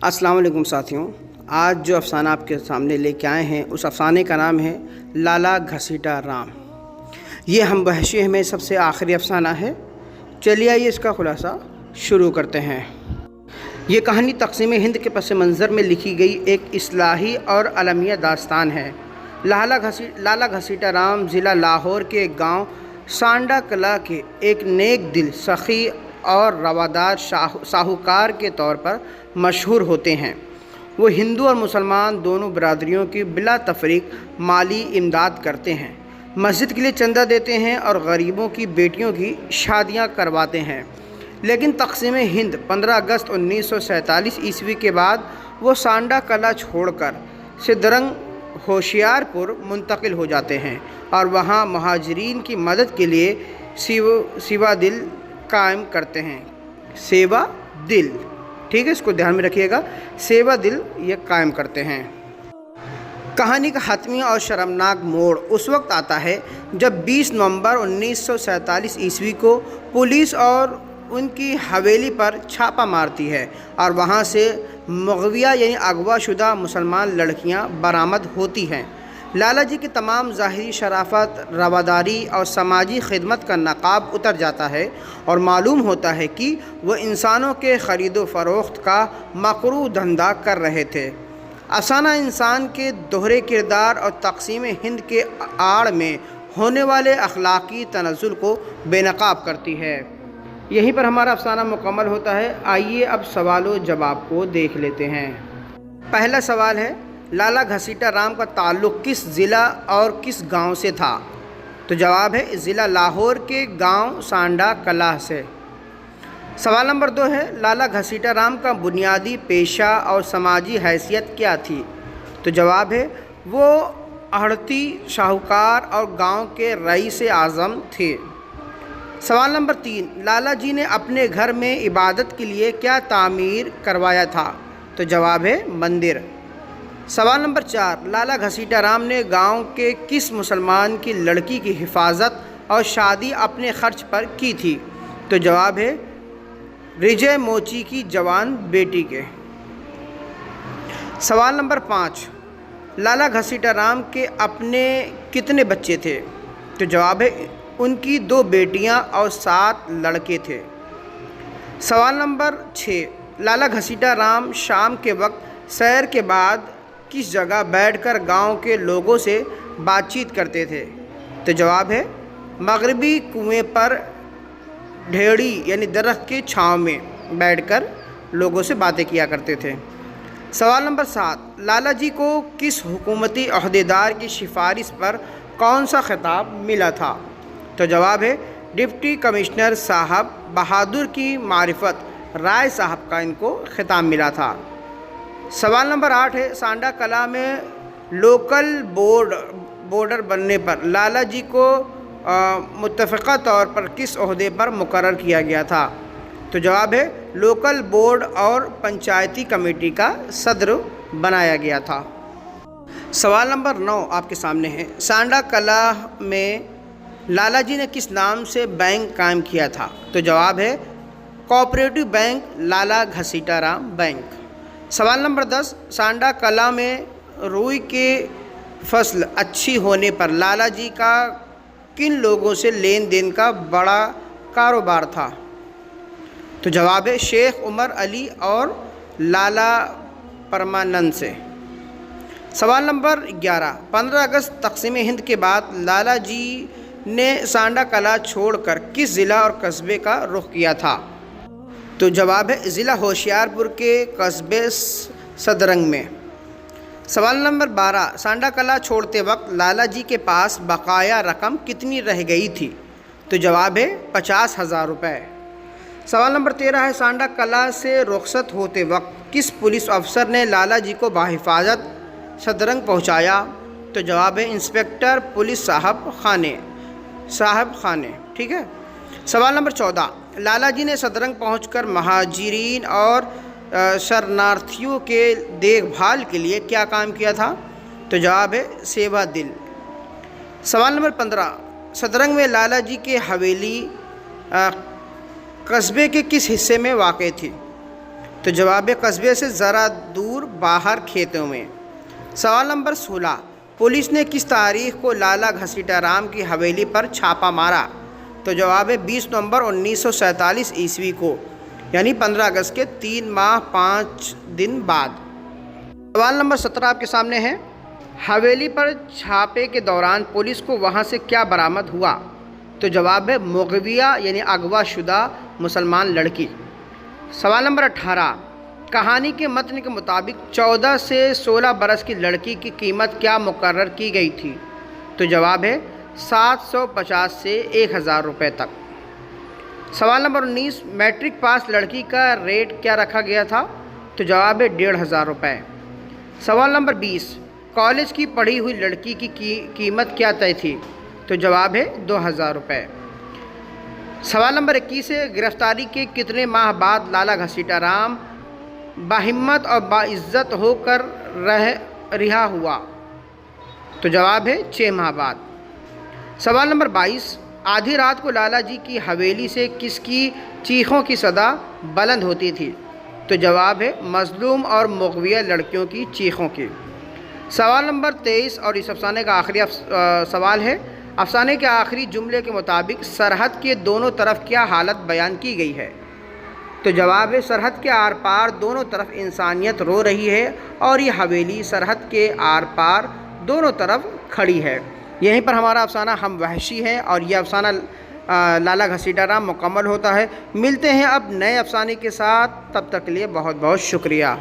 अस्सलाम वालेकुम साथियों। आज जो अफ़साना आपके सामने लेके आए हैं उस अफ़साने का नाम है लाला घसीटा राम। ये हम वहशी में सबसे आखिरी अफ़साना है। चलिए आइए इसका ख़ुलासा शुरू करते हैं। ये कहानी तक़सीम हिंद के पस मंज़र में लिखी गई एक इस्लाही और अलमिया दास्तान है। लाला घसीटा राम ज़िला लाहौर के एक गाँव सांडा कला के एक नेक दिल सखी और रवादार साहूकार के तौर पर मशहूर होते हैं। वो हिंदू और मुसलमान दोनों बरादरियों की बिला तफरीक माली इमदाद करते हैं, मस्जिद के लिए चंदा देते हैं और गरीबों की बेटियों की शादियां करवाते हैं। लेकिन तक़सीम हिंद 15 अगस्त 1947 ईस्वी के बाद वो सांडा कला छोड़कर सिदरंग होशियारपुर मुंतकिल हो जाते हैं और वहाँ महाजरीन की मदद के लिए सेवा दिल कायम करते हैं। सेवा दिल, ठीक है, इसको ध्यान में रखिएगा। सेवा दिल ये कायम करते हैं। कहानी का हतमी और शर्मनाक मोड़ उस वक्त आता है जब 20 नवंबर 1947 ईस्वी को पुलिस और उनकी हवेली पर छापा मारती है और वहाँ से मगविया यानी अगवा शुदा मुसलमान लड़कियाँ बरामद होती हैं। लाला जी की तमाम ज़ाहिरी शराफत, रवादारी और समाजी खिदमत का नकाब उतर जाता है और मालूम होता है कि वह इंसानों के ख़रीद व फ़रोख्त का मकरू धंधा कर रहे थे। अफसाना इंसान के दोहरे किरदार और तक़सीम हिंद के आड़ में होने वाले अखलाक़ी तनज़्ज़ुल को बेनकाब करती है। यहीं पर हमारा अफसाना मुकम्मल होता है। आइए अब सवाल व जवाब को देख लेते हैं। पहला सवाल है, लाला घसीटा राम का ताल्लुक़ किस ज़िला और किस गांव से था? तो जवाब है ज़िला लाहौर के गांव सांडा कला से। सवाल नंबर 2 है, लाला घसीटा राम का बुनियादी पेशा और समाजी हैसियत क्या थी? तो जवाब है वो आढ़ती शाहूकार और गांव के रईस आज़म थे। सवाल नंबर 3, लाला जी ने अपने घर में इबादत के लिए क्या तामीर करवाया था? तो जवाब है मंदिर। सवाल नंबर 4, लाला घसीटा राम ने गांव के किस मुसलमान की लड़की की हिफाजत और शादी अपने खर्च पर की थी? तो जवाब है रिजय मोची की जवान बेटी के। सवाल नंबर 5, लाला घसीटा राम के अपने कितने बच्चे थे? तो जवाब है उनकी 2 बेटियां और 7 लड़के थे। सवाल नंबर 6, लाला घसीटा राम शाम के वक्त सैर के बाद किस जगह बैठकर गांव के लोगों से बातचीत करते थे? तो जवाब है मगरबी कुएं पर ढेड़ी यानी दरख्त की छांव में बैठकर लोगों से बातें किया करते थे। सवाल नंबर 7, लाला जी को किस हुकूमती अहदेदार की सिफारिश पर कौन सा खिताब मिला था? तो जवाब है डिप्टी कमिश्नर साहब बहादुर की मारिफत राय साहब का इनको खिताब मिला था। सवाल नंबर 8 है, सांडा कला में लोकल बोर्डर बनने पर लाला जी को मुत्तफ़िक़ा तौर पर किस ओहदे पर मुकर्रर किया गया था? तो जवाब है लोकल बोर्ड और पंचायती कमेटी का सदर बनाया गया था। सवाल नंबर 9 आपके सामने है, सांडा कला में लाला जी ने किस नाम से बैंक कायम किया था? तो जवाब है कोऑपरेटिव बैंक लाला घसीटा राम बैंक। सवाल नंबर 10, सांडा कला में रुई के फसल अच्छी होने पर लाला जी का किन लोगों से लेन देन का बड़ा कारोबार था? तो जवाब है शेख उमर अली और लाला परमानंद से। सवाल नंबर 11, 15 अगस्त तक़सीम हिंद के बाद लाला जी ने सांडा कला छोड़कर किस ज़िला और कस्बे का रुख किया था? तो जवाब है ज़िला होशियारपुर के कस्बे सदरंग में। सवाल नंबर 12, सांडा कला छोड़ते वक्त लाला जी के पास बकाया रकम कितनी रह गई थी? तो जवाब है 50,000 रुपये। सवाल नंबर 13 है, सांडा कला से रुखसत होते वक्त किस पुलिस अफसर ने लाला जी को बाहिफाजत सदरंग पहुंचाया? तो जवाब है इंस्पेक्टर पुलिस साहब खाने, ठीक है। सवाल नंबर 14, लाला जी ने सदरंग पहुंचकर महाजिरीन और शरणार्थियों के देखभाल के लिए क्या काम किया था? तो जवाब है सेवा दिल। सवाल नंबर 15, सदरंग में लाला जी के हवेली कस्बे के किस हिस्से में वाक़ थी? تو جواب ہے قصبے سے ذرا دور باہر کھیتوں میں۔ سوال نمبر 16، پولیس نے کس تاریخ کو لالا گھسیٹا رام کی حویلی پر چھاپا مارا؟ تو جواب ہے 20 نومبر 1947 عیسوی کو، یعنی 15 اگست کے 3 ماہ 5 دن بعد۔ سوال نمبر 17 آپ کے سامنے ہے، حویلی پر چھاپے کے دوران پولیس کو وہاں سے کیا برآمد ہوا؟ تو جواب ہے مغویہ یعنی اغوا شدہ مسلمان لڑکی۔ سوال نمبر 18، کہانی کے متن کے مطابق 14 سے 16 برس کی لڑکی کی قیمت کیا مقرر کی گئی تھی؟ تو جواب ہے 750 سے 1000 روپے تک۔ سوال نمبر 19، میٹرک پاس لڑکی کا ریٹ کیا رکھا گیا تھا؟ تو جواب ہے 1500 روپے۔ سوال نمبر 20، کالج کی پڑھی ہوئی لڑکی کی قیمت کیا طے تھی؟ تو جواب ہے 2000 روپے۔ سوال نمبر 21 ہے، گرفتاری کے کتنے ماہ بعد لالا گھسیٹا رام باہمت اور باعزت ہو کر رہا ہوا؟ تو جواب ہے 6 ماہ بعد۔ سوال نمبر 22، آدھی رات کو لالا جی کی حویلی سے کس کی چیخوں کی صدا بلند ہوتی تھی؟ تو جواب ہے مظلوم اور مغویہ لڑکیوں کی چیخوں کی۔ سوال نمبر 23 اور اس افسانے کا آخری سوال ہے، افسانے کے آخری جملے کے مطابق سرحد کے دونوں طرف کیا حالت بیان کی گئی ہے؟ تو جواب ہے سرحد کے آر پار دونوں طرف انسانیت رو رہی ہے اور یہ حویلی سرحد کے آر پار دونوں طرف کھڑی ہے۔ یہیں پر ہمارا افسانہ ہم وحشی ہے اور یہ افسانہ لالا گھسیٹا رام مکمل ہوتا ہے۔ ملتے ہیں اب نئے افسانے کے ساتھ، تب تک کے لیے بہت بہت شکریہ۔